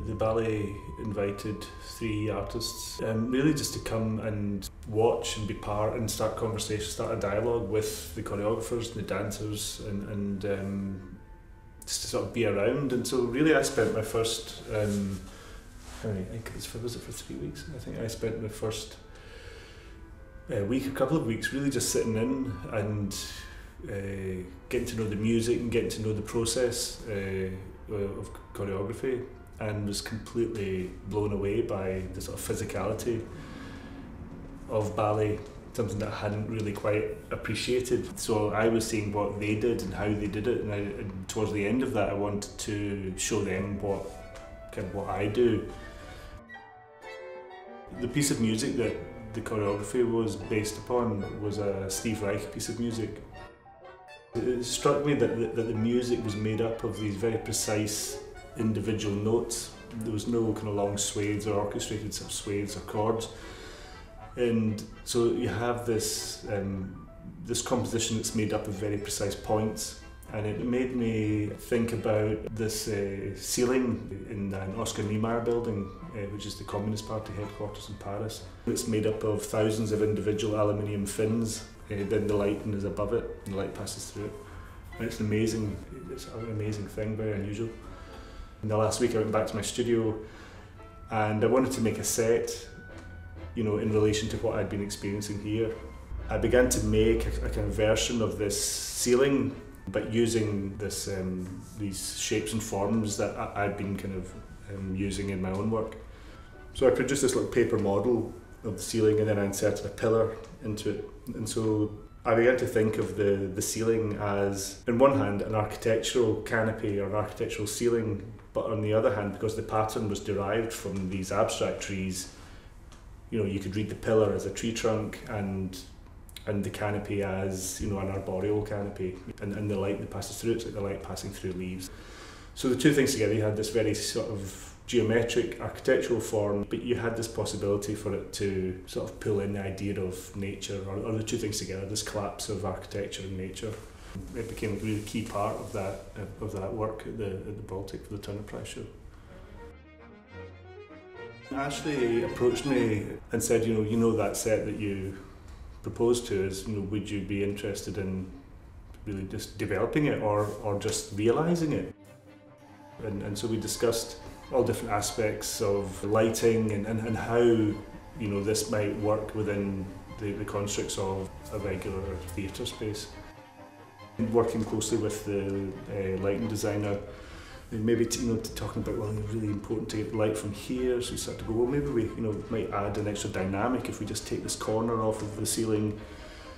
The ballet invited 3 artists, really just to come and watch and be part and start conversation, start a dialogue with the choreographers and the dancers and just to sort of be around. And so really I spent my first, was it for 3 weeks? I think I spent my first week, a couple of weeks really just sitting in and getting to know the music and getting to know the process of choreography, and was completely blown away by the sort of physicality of ballet, something that I hadn't really quite appreciated. So I was seeing what they did and how they did it, and towards the end of that I wanted to show them what I do. The piece of music that the choreography was based upon was a Steve Reich piece of music. It struck me that the music was made up of these very precise individual notes. There was no kind of long swathes or orchestrated sort of swathes or chords, and so you have this this composition that's made up of very precise points, and it made me think about this ceiling in an Oscar Niemeyer building, which is the Communist Party headquarters in Paris. It's made up of thousands of individual aluminium fins. Then the lighting is above it, and the light passes through it. And it's an amazing thing, very unusual. In the last week I went back to my studio and I wanted to make a set, in relation to what I'd been experiencing here. I began to make a kind of version of this ceiling, but using these shapes and forms that I'd been kind of using in my own work. So I produced this little paper model of the ceiling, and then I inserted a pillar into it. And so I began to think of the ceiling as, on one hand, an architectural canopy or an architectural ceiling, but on the other hand, because the pattern was derived from these abstract trees, you could read the pillar as a tree trunk and the canopy as, an arboreal canopy, and the light that passes through it's like the light passing through leaves. So the two things together, you had this very sort of geometric architectural form, but you had this possibility for it to sort of pull in the idea of nature, or the two things together, this collapse of architecture and nature. It became a really key part of that work at the Baltic for the Turner Prize show. Ashley approached me and said, that set that you proposed to us, would you be interested in really just developing it or just realising it? And so we discussed all different aspects of lighting and how this might work within the constructs of a regular theatre space. And working closely with the lighting designer, and maybe talking about, well, it's really important to get the light from here, so we started to go, well, maybe we might add an extra dynamic if we just take this corner off of the ceiling,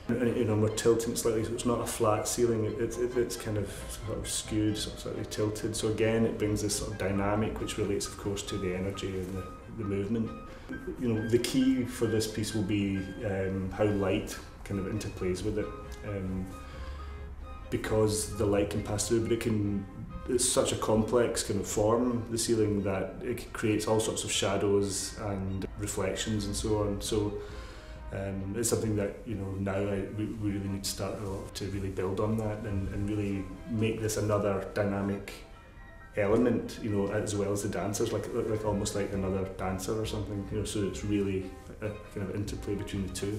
and we're tilting slightly, so it's not a flat ceiling, it's kind of sort of skewed, slightly tilted. So again, it brings this sort of dynamic, which relates, of course, to the energy and the movement. The key for this piece will be how light kind of interplays with it, because the light can pass through, but it's such a complex kind of form, the ceiling, that it creates all sorts of shadows and reflections and so on. So it's something that now we really need to start to really build on that and really make this another dynamic element, as well as the dancers, like almost like another dancer or something, so it's really a kind of interplay between the two.